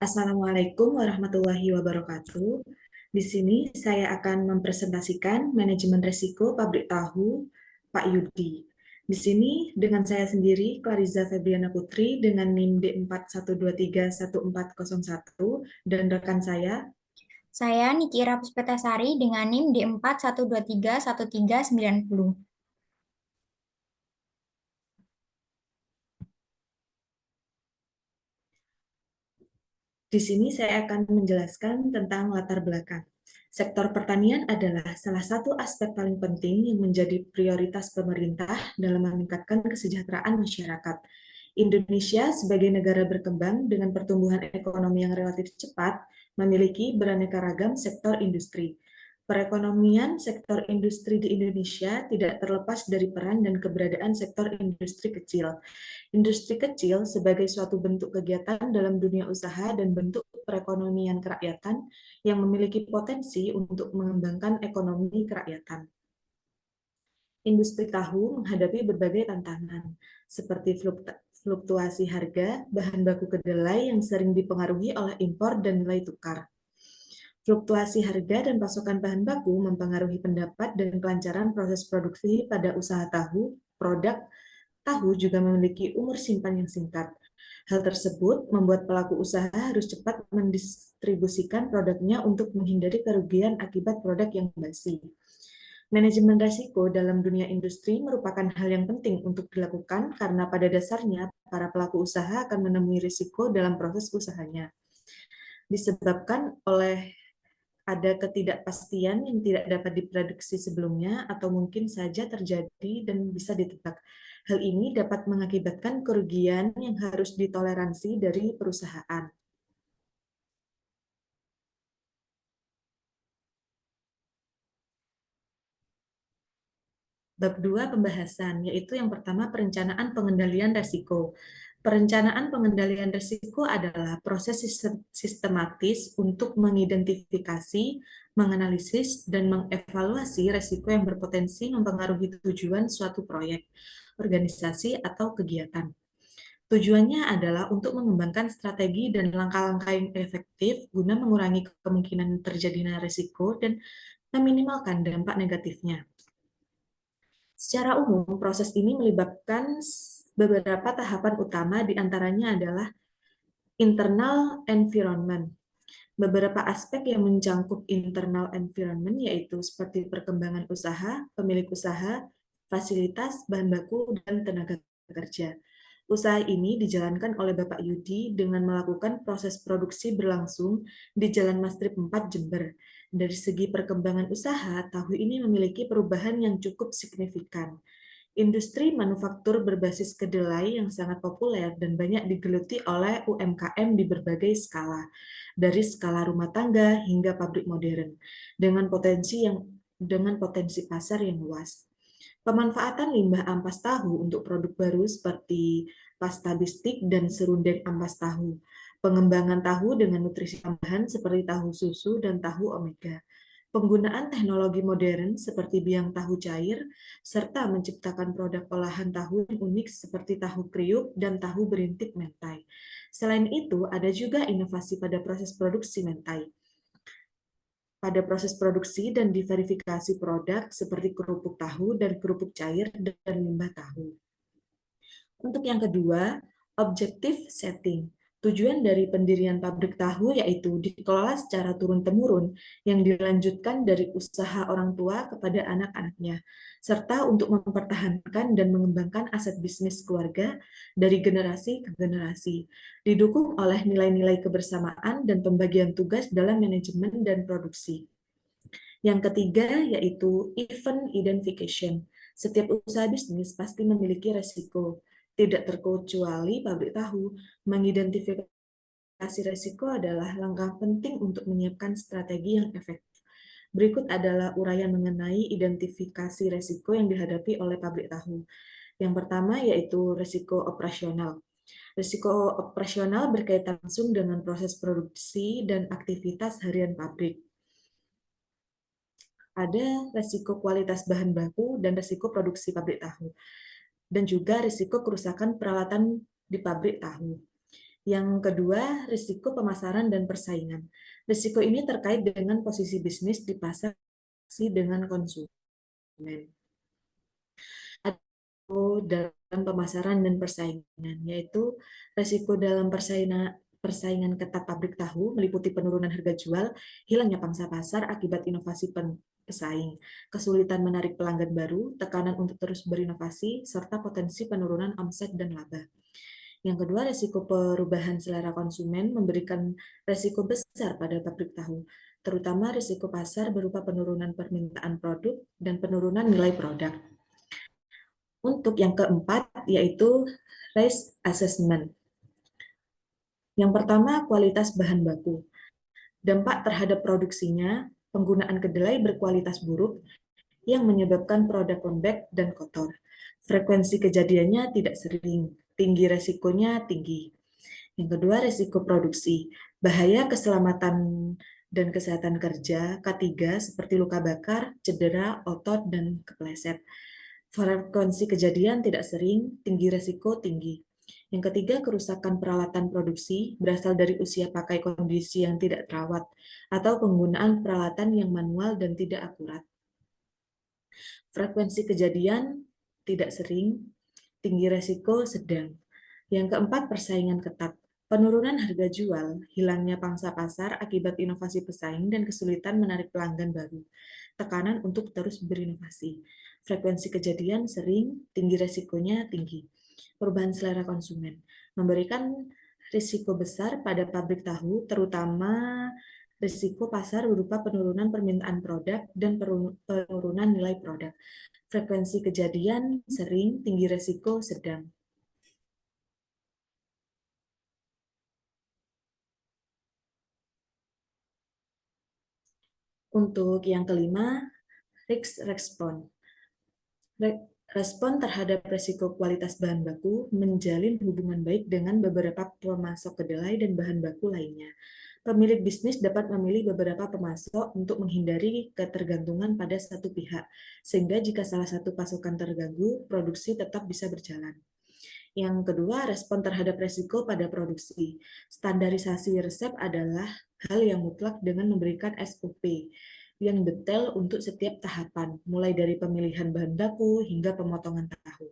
Assalamualaikum warahmatullahi wabarakatuh. Di sini saya akan mempresentasikan manajemen risiko pabrik tahu Pak Yudi. Di sini dengan saya sendiri, Clariza Febriana Putri, dengan NIM D41231401, dan rekan saya. Saya Nikira Puspetasari dengan NIM D41231390. Di sini saya akan menjelaskan tentang latar belakang. Sektor pertanian adalah salah satu aspek paling penting yang menjadi prioritas pemerintah dalam meningkatkan kesejahteraan masyarakat. Indonesia sebagai negara berkembang dengan pertumbuhan ekonomi yang relatif cepat, memiliki beraneka ragam sektor industri. Perekonomian sektor industri di Indonesia tidak terlepas dari peran dan keberadaan sektor industri kecil. Industri kecil sebagai suatu bentuk kegiatan dalam dunia usaha dan bentuk perekonomian kerakyatan yang memiliki potensi untuk mengembangkan ekonomi kerakyatan. Industri tahu menghadapi berbagai tantangan, seperti fluktuasi harga, bahan baku kedelai yang sering dipengaruhi oleh impor dan nilai tukar. Fluktuasi harga dan pasokan bahan baku mempengaruhi pendapat dan kelancaran proses produksi pada usaha tahu. Produk tahu juga memiliki umur simpan yang singkat. Hal tersebut membuat pelaku usaha harus cepat mendistribusikan produknya untuk menghindari kerugian akibat produk yang basi. Manajemen risiko dalam dunia industri merupakan hal yang penting untuk dilakukan karena pada dasarnya para pelaku usaha akan menemui risiko dalam proses usahanya. Disebabkan oleh ada ketidakpastian yang tidak dapat diprediksi sebelumnya atau mungkin saja terjadi dan bisa ditebak. Hal ini dapat mengakibatkan kerugian yang harus ditoleransi dari perusahaan. Bab 2 pembahasan, yaitu yang pertama perencanaan pengendalian risiko. Perencanaan pengendalian risiko adalah proses sistematis untuk mengidentifikasi, menganalisis, dan mengevaluasi risiko yang berpotensi mempengaruhi tujuan suatu proyek, organisasi, atau kegiatan. Tujuannya adalah untuk mengembangkan strategi dan langkah-langkah yang efektif guna mengurangi kemungkinan terjadinya risiko dan meminimalkan dampak negatifnya. Secara umum, proses ini melibatkan beberapa tahapan utama, diantaranya adalah internal environment. Beberapa aspek yang mencangkup internal environment yaitu seperti perkembangan usaha, pemilik usaha, fasilitas, bahan baku, dan tenaga kerja. Usaha ini dijalankan oleh Bapak Yudi dengan melakukan proses produksi berlangsung di Jalan Mastrip 4 Jember. Dari segi perkembangan usaha, tahu ini memiliki perubahan yang cukup signifikan. Industri manufaktur berbasis kedelai yang sangat populer dan banyak digeluti oleh UMKM di berbagai skala, dari skala rumah tangga hingga pabrik modern, dengan potensi pasar yang luas. Pemanfaatan limbah ampas tahu untuk produk baru seperti pasta bistik dan serundeng ampas tahu. Pengembangan tahu dengan nutrisi tambahan seperti tahu susu dan tahu omega. Penggunaan teknologi modern seperti biang tahu cair, serta menciptakan produk olahan tahu yang unik seperti tahu kriuk dan tahu berintik mentai. Selain itu, ada juga inovasi pada proses produksi mentai. Pada proses produksi dan diverifikasi produk seperti kerupuk tahu dan kerupuk cair dan limbah tahu. Untuk yang kedua, objective setting. Tujuan dari pendirian pabrik tahu yaitu dikelola secara turun-temurun yang dilanjutkan dari usaha orang tua kepada anak-anaknya, serta untuk mempertahankan dan mengembangkan aset bisnis keluarga dari generasi ke generasi, didukung oleh nilai-nilai kebersamaan dan pembagian tugas dalam manajemen dan produksi. Yang ketiga yaitu event identification. Setiap usaha bisnis pasti memiliki resiko. Tidak terkecuali pabrik tahu. Mengidentifikasi resiko adalah langkah penting untuk menyiapkan strategi yang efektif. Berikut adalah uraian mengenai identifikasi resiko yang dihadapi oleh pabrik tahu. Yang pertama yaitu resiko operasional. Risiko operasional berkaitan langsung dengan proses produksi dan aktivitas harian pabrik. Ada risiko kualitas bahan baku dan risiko produksi pabrik tahu, dan juga risiko kerusakan peralatan di pabrik tahu. Yang kedua, risiko pemasaran dan persaingan. Risiko ini terkait dengan posisi bisnis di pasar dengan konsumen. Dalam pemasaran dan persaingan, yaitu resiko dalam persaingan ketat pabrik tahu meliputi penurunan harga jual, hilangnya pangsa pasar akibat inovasi pesaing, kesulitan menarik pelanggan baru, tekanan untuk terus berinovasi, serta potensi penurunan omset dan laba. Yang kedua, resiko perubahan selera konsumen memberikan resiko besar pada pabrik tahu, terutama risiko pasar berupa penurunan permintaan produk dan penurunan nilai produk. Untuk yang keempat, yaitu risk assessment. Yang pertama, kualitas bahan baku. Dampak terhadap produksinya, penggunaan kedelai berkualitas buruk yang menyebabkan produk lembek dan kotor. Frekuensi kejadiannya tidak sering, tinggi resikonya tinggi. Yang kedua, resiko produksi. Bahaya keselamatan dan kesehatan kerja, K3, seperti luka bakar, cedera, otot, dan kepleset. Frekuensi kejadian tidak sering, tinggi resiko tinggi. Yang ketiga, kerusakan peralatan produksi berasal dari usia pakai kondisi yang tidak terawat atau penggunaan peralatan yang manual dan tidak akurat. Frekuensi kejadian tidak sering, tinggi resiko sedang. Yang keempat, persaingan ketat. Penurunan harga jual, hilangnya pangsa pasar akibat inovasi pesaing dan kesulitan menarik pelanggan baru. Tekanan untuk terus berinovasi. Frekuensi kejadian sering, tinggi resikonya tinggi. Perubahan selera konsumen memberikan risiko besar pada pabrik tahu, terutama risiko pasar berupa penurunan permintaan produk dan penurunan nilai produk. Frekuensi kejadian sering, tinggi resiko sedang. Untuk yang kelima, risk response. Respon terhadap risiko kualitas bahan baku menjalin hubungan baik dengan beberapa pemasok kedelai dan bahan baku lainnya. Pemilik bisnis dapat memilih beberapa pemasok untuk menghindari ketergantungan pada satu pihak, sehingga jika salah satu pasokan terganggu, produksi tetap bisa berjalan. Yang kedua, respon terhadap risiko pada produksi. Standarisasi resep adalah hal yang mutlak dengan memberikan SOP yang detail untuk setiap tahapan, mulai dari pemilihan bahan baku hingga pemotongan tahu.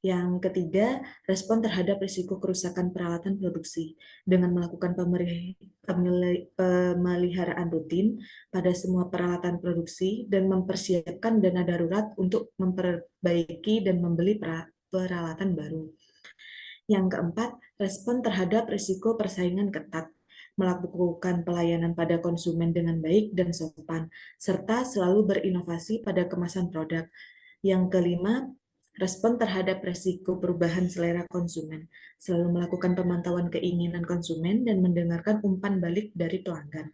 Yang ketiga, respon terhadap risiko kerusakan peralatan produksi dengan melakukan pemeliharaan rutin pada semua peralatan produksi dan mempersiapkan dana darurat untuk memperbaiki dan membeli peralatan baru. Yang keempat, respon terhadap risiko persaingan ketat, melakukan pelayanan pada konsumen dengan baik dan sopan, serta selalu berinovasi pada kemasan produk. Yang kelima, respon terhadap risiko perubahan selera konsumen, selalu melakukan pemantauan keinginan konsumen dan mendengarkan umpan balik dari pelanggan.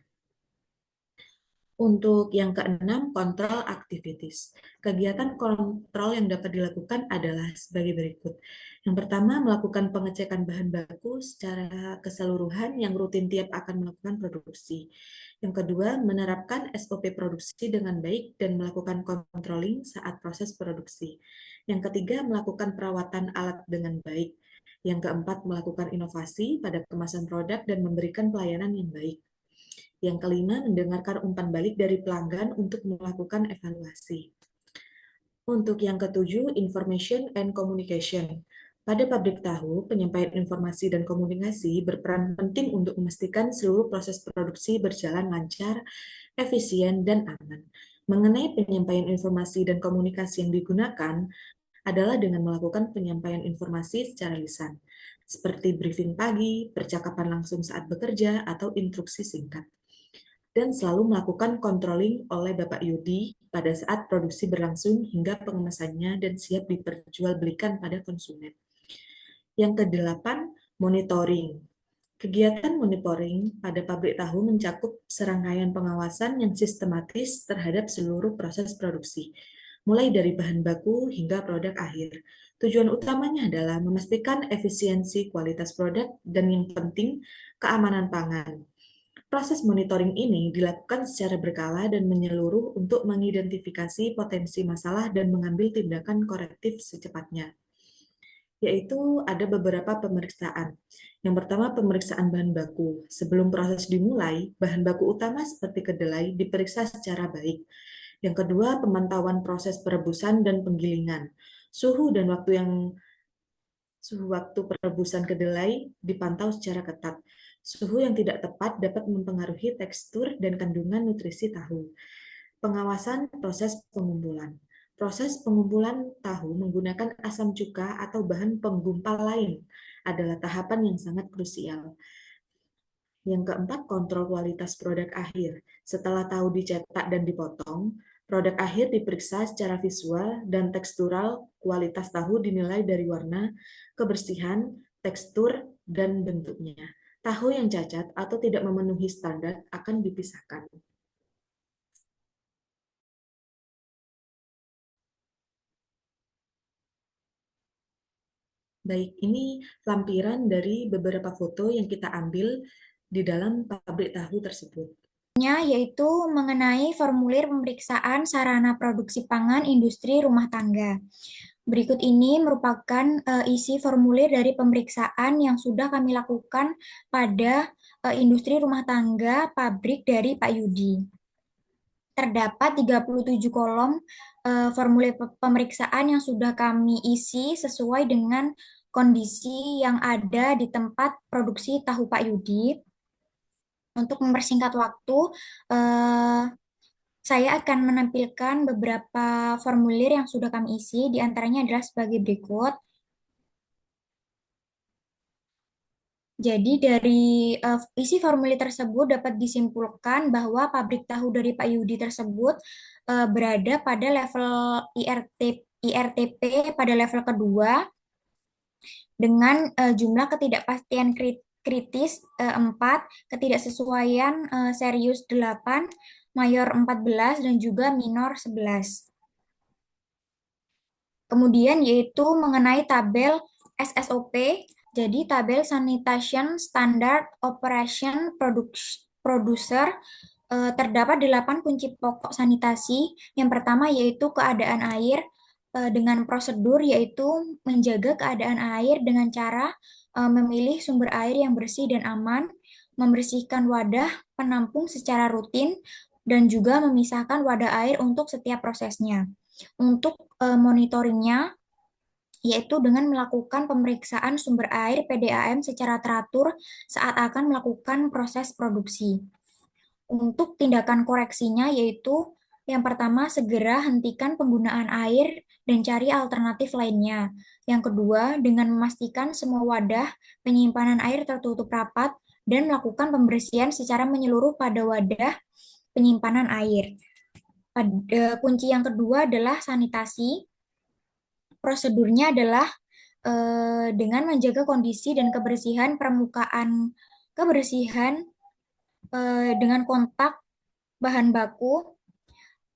Untuk yang keenam, kontrol activities. Kegiatan kontrol yang dapat dilakukan adalah sebagai berikut. Yang pertama, melakukan pengecekan bahan baku secara keseluruhan yang rutin tiap akan melakukan produksi. Yang kedua, menerapkan SOP produksi dengan baik dan melakukan controlling saat proses produksi. Yang ketiga, melakukan perawatan alat dengan baik. Yang keempat, melakukan inovasi pada kemasan produk dan memberikan pelayanan yang baik. Yang kelima, mendengarkan umpan balik dari pelanggan untuk melakukan evaluasi. Untuk yang ketujuh, information and communication. Pada pabrik tahu, penyampaian informasi dan komunikasi berperan penting untuk memastikan seluruh proses produksi berjalan lancar, efisien, dan aman. Mengenai penyampaian informasi dan komunikasi yang digunakan adalah dengan melakukan penyampaian informasi secara lisan, seperti briefing pagi, percakapan langsung saat bekerja, atau instruksi singkat. Dan selalu melakukan controlling oleh Bapak Yudi pada saat produksi berlangsung hingga pengemasannya dan siap diperjualbelikan pada konsumen. Yang kedelapan, monitoring. Kegiatan monitoring pada pabrik tahu mencakup serangkaian pengawasan yang sistematis terhadap seluruh proses produksi, mulai dari bahan baku hingga produk akhir. Tujuan utamanya adalah memastikan efisiensi kualitas produk dan yang penting, keamanan pangan. Proses monitoring ini dilakukan secara berkala dan menyeluruh untuk mengidentifikasi potensi masalah dan mengambil tindakan korektif secepatnya. yaitu ada beberapa pemeriksaan. Yang pertama, pemeriksaan bahan baku. Sebelum proses dimulai, bahan baku utama seperti kedelai diperiksa secara baik. Yang kedua, pemantauan proses perebusan dan penggilingan. Suhu waktu perebusan kedelai dipantau secara ketat. Suhu yang tidak tepat dapat mempengaruhi tekstur dan kandungan nutrisi tahu. Pengawasan proses pengumpulan. Proses pengumpulan tahu menggunakan asam cuka atau bahan penggumpal lain adalah tahapan yang sangat krusial. Yang keempat, kontrol kualitas produk akhir. Setelah tahu dicetak dan dipotong, produk akhir diperiksa secara visual dan tekstural. Kualitas tahu dinilai dari warna, kebersihan, tekstur, dan bentuknya. Tahu yang cacat atau tidak memenuhi standar akan dipisahkan. Baik, ini lampiran dari beberapa foto yang kita ambil di dalam pabrik tahu tersebut. Yaitu mengenai formulir pemeriksaan sarana produksi pangan industri rumah tangga. Berikut ini merupakan isi formulir dari pemeriksaan yang sudah kami lakukan pada industri rumah tangga pabrik dari Pak Yudi. Terdapat 37 kolom formulir pemeriksaan yang sudah kami isi sesuai dengan kondisi yang ada di tempat produksi tahu Pak Yudi. Untuk mempersingkat waktu, eh, saya akan menampilkan beberapa formulir yang sudah kami isi, di antaranya adalah sebagai berikut. Jadi dari isi formulir tersebut dapat disimpulkan bahwa pabrik tahu dari Pak Yudi tersebut berada pada level IRTP pada level kedua dengan jumlah ketidakpastian kritis 4, ketidaksesuaian serius 8, mayor 14, dan juga minor 11. Kemudian yaitu mengenai tabel SSOP, jadi tabel Sanitation Standard Operation Producer, terdapat 8 kunci pokok sanitasi. Yang pertama yaitu keadaan air dengan prosedur yaitu menjaga keadaan air dengan cara memilih sumber air yang bersih dan aman, membersihkan wadah penampung secara rutin, dan juga memisahkan wadah air untuk setiap prosesnya. Untuk monitoringnya, yaitu dengan melakukan pemeriksaan sumber air PDAM secara teratur saat akan melakukan proses produksi. Untuk tindakan koreksinya yaitu yang pertama, segera hentikan penggunaan air dan cari alternatif lainnya. Yang kedua, dengan memastikan semua wadah penyimpanan air tertutup rapat dan melakukan pembersihan secara menyeluruh pada wadah penyimpanan air. Kunci yang kedua adalah sanitasi. Prosedurnya adalah dengan menjaga kondisi dan kebersihan kebersihan dengan kontak bahan baku,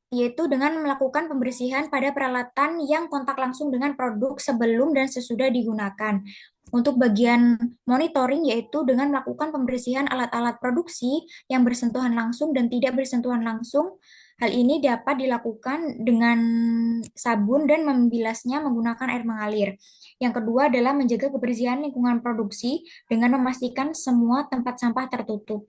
yaitu dengan melakukan pembersihan pada peralatan yang kontak langsung dengan produk sebelum dan sesudah digunakan. Untuk bagian monitoring yaitu dengan melakukan pembersihan alat-alat produksi yang bersentuhan langsung dan tidak bersentuhan langsung. Hal ini dapat dilakukan dengan sabun dan membilasnya menggunakan air mengalir. Yang kedua adalah menjaga kebersihan lingkungan produksi dengan memastikan semua tempat sampah tertutup.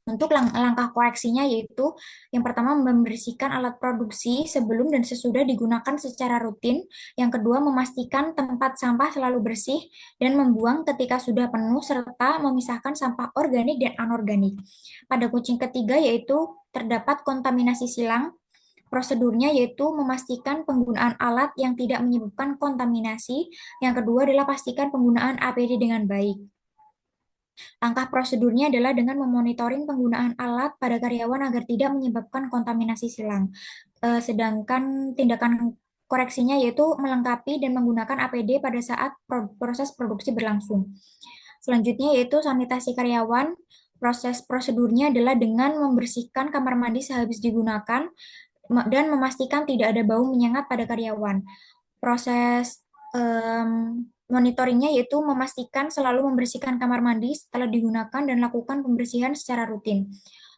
Untuk langkah koreksinya yaitu yang pertama membersihkan alat produksi sebelum dan sesudah digunakan secara rutin. Yang kedua memastikan tempat sampah selalu bersih dan membuang ketika sudah penuh serta memisahkan sampah organik dan anorganik. Pada kunci ketiga yaitu terdapat kontaminasi silang. Prosedurnya yaitu memastikan penggunaan alat yang tidak menyebabkan kontaminasi. Yang kedua adalah pastikan penggunaan APD dengan baik. Langkah prosedurnya adalah dengan memonitoring penggunaan alat pada karyawan agar tidak menyebabkan kontaminasi silang. Sedangkan tindakan koreksinya yaitu melengkapi dan menggunakan APD pada saat proses produksi berlangsung. Selanjutnya yaitu sanitasi karyawan. Proses prosedurnya adalah dengan membersihkan kamar mandi sehabis digunakan dan memastikan tidak ada bau menyengat pada karyawan. Proses monitoringnya yaitu memastikan selalu membersihkan kamar mandi setelah digunakan dan lakukan pembersihan secara rutin.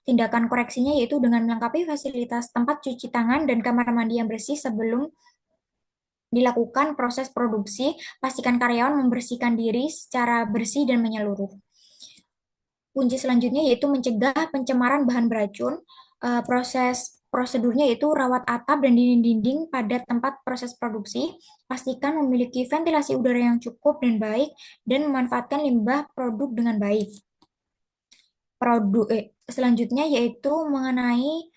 Tindakan koreksinya yaitu dengan melengkapi fasilitas tempat cuci tangan dan kamar mandi yang bersih sebelum dilakukan proses produksi, pastikan karyawan membersihkan diri secara bersih dan menyeluruh. Kunci selanjutnya yaitu mencegah pencemaran bahan beracun. Proses prosedurnya yaitu rawat atap dan dinding-dinding pada tempat proses produksi. Pastikan memiliki ventilasi udara yang cukup dan baik dan memanfaatkan limbah produk dengan baik. Selanjutnya yaitu mengenai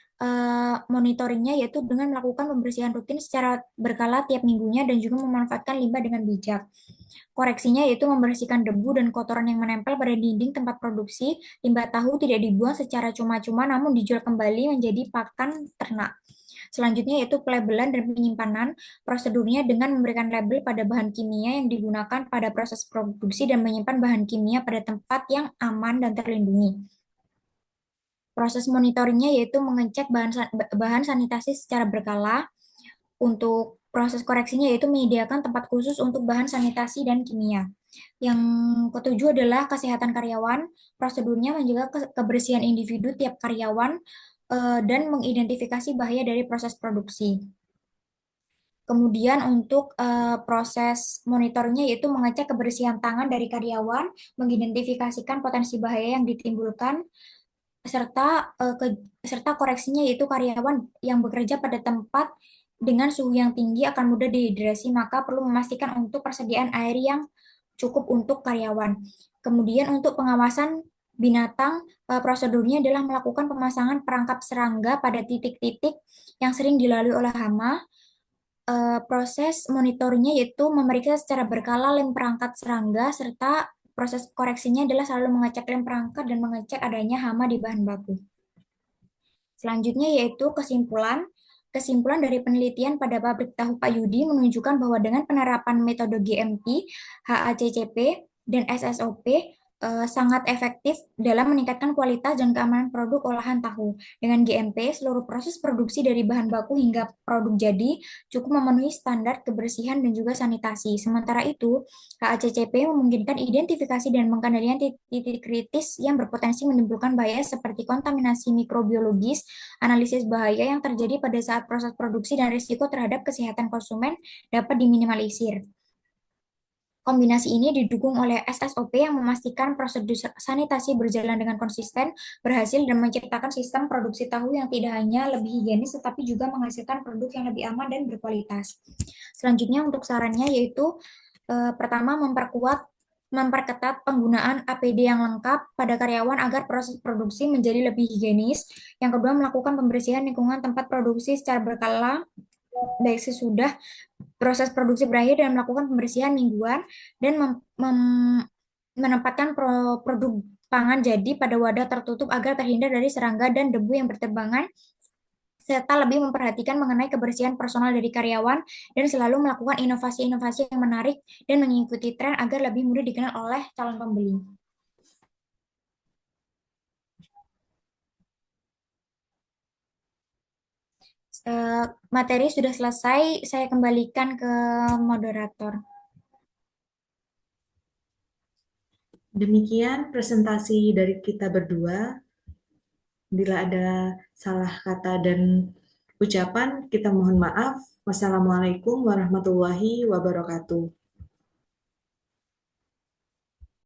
monitoringnya yaitu dengan melakukan pembersihan rutin secara berkala tiap minggunya dan juga memanfaatkan limbah dengan bijak. Koreksinya yaitu membersihkan debu dan kotoran yang menempel pada dinding tempat produksi. Limbah tahu tidak dibuang secara cuma-cuma namun dijual kembali menjadi pakan ternak. Selanjutnya yaitu pelabelan dan penyimpanan. Prosedurnya dengan memberikan label pada bahan kimia yang digunakan pada proses produksi dan menyimpan bahan kimia pada tempat yang aman dan terlindungi. Proses monitoringnya yaitu mengecek bahan sanitasi secara berkala. Untuk proses koreksinya yaitu menyediakan tempat khusus untuk bahan sanitasi dan kimia. Yang ketujuh adalah kesehatan karyawan. Prosedurnya menjaga kebersihan individu tiap karyawan dan mengidentifikasi bahaya dari proses produksi. Kemudian untuk proses monitoringnya yaitu mengecek kebersihan tangan dari karyawan, mengidentifikasikan potensi bahaya yang ditimbulkan, serta koreksinya yaitu karyawan yang bekerja pada tempat dengan suhu yang tinggi akan mudah dehidrasi, maka perlu memastikan untuk persediaan air yang cukup untuk karyawan. Kemudian untuk pengawasan binatang, prosedurnya adalah melakukan pemasangan perangkap serangga pada titik-titik yang sering dilalui oleh hama. Proses monitoringnya yaitu memeriksa secara berkala lem perangkat serangga, serta proses koreksinya adalah selalu mengecek lem perangkat dan mengecek adanya hama di bahan baku. Selanjutnya yaitu kesimpulan. Kesimpulan dari penelitian pada pabrik tahu Pak Yudi menunjukkan bahwa dengan penerapan metode GMP, HACCP, dan SSOP sangat efektif dalam meningkatkan kualitas dan keamanan produk olahan tahu. Dengan GMP, seluruh proses produksi dari bahan baku hingga produk jadi cukup memenuhi standar kebersihan dan juga sanitasi. Sementara itu, HACCP memungkinkan identifikasi dan pengendalian titik kritis yang berpotensi menimbulkan bahaya seperti kontaminasi mikrobiologis, analisis bahaya yang terjadi pada saat proses produksi dan risiko terhadap kesehatan konsumen dapat diminimalisir. Kombinasi ini didukung oleh SSOP yang memastikan prosedur sanitasi berjalan dengan konsisten, berhasil, dan menciptakan sistem produksi tahu yang tidak hanya lebih higienis, tetapi juga menghasilkan produk yang lebih aman dan berkualitas. Selanjutnya untuk sarannya yaitu pertama memperketat penggunaan APD yang lengkap pada karyawan agar proses produksi menjadi lebih higienis. Yang kedua, melakukan pembersihan lingkungan tempat produksi secara berkala, baik sesudah proses produksi berakhir dan melakukan pembersihan mingguan dan menempatkan produk pangan jadi pada wadah tertutup agar terhindar dari serangga dan debu yang berterbangan, serta lebih memperhatikan mengenai kebersihan personal dari karyawan dan selalu melakukan inovasi-inovasi yang menarik dan mengikuti tren agar lebih mudah dikenal oleh calon pembeli. Materi sudah selesai, saya kembalikan ke moderator. Demikian presentasi dari kita berdua. Bila ada salah kata dan ucapan, kita mohon maaf. Wassalamualaikum warahmatullahi wabarakatuh.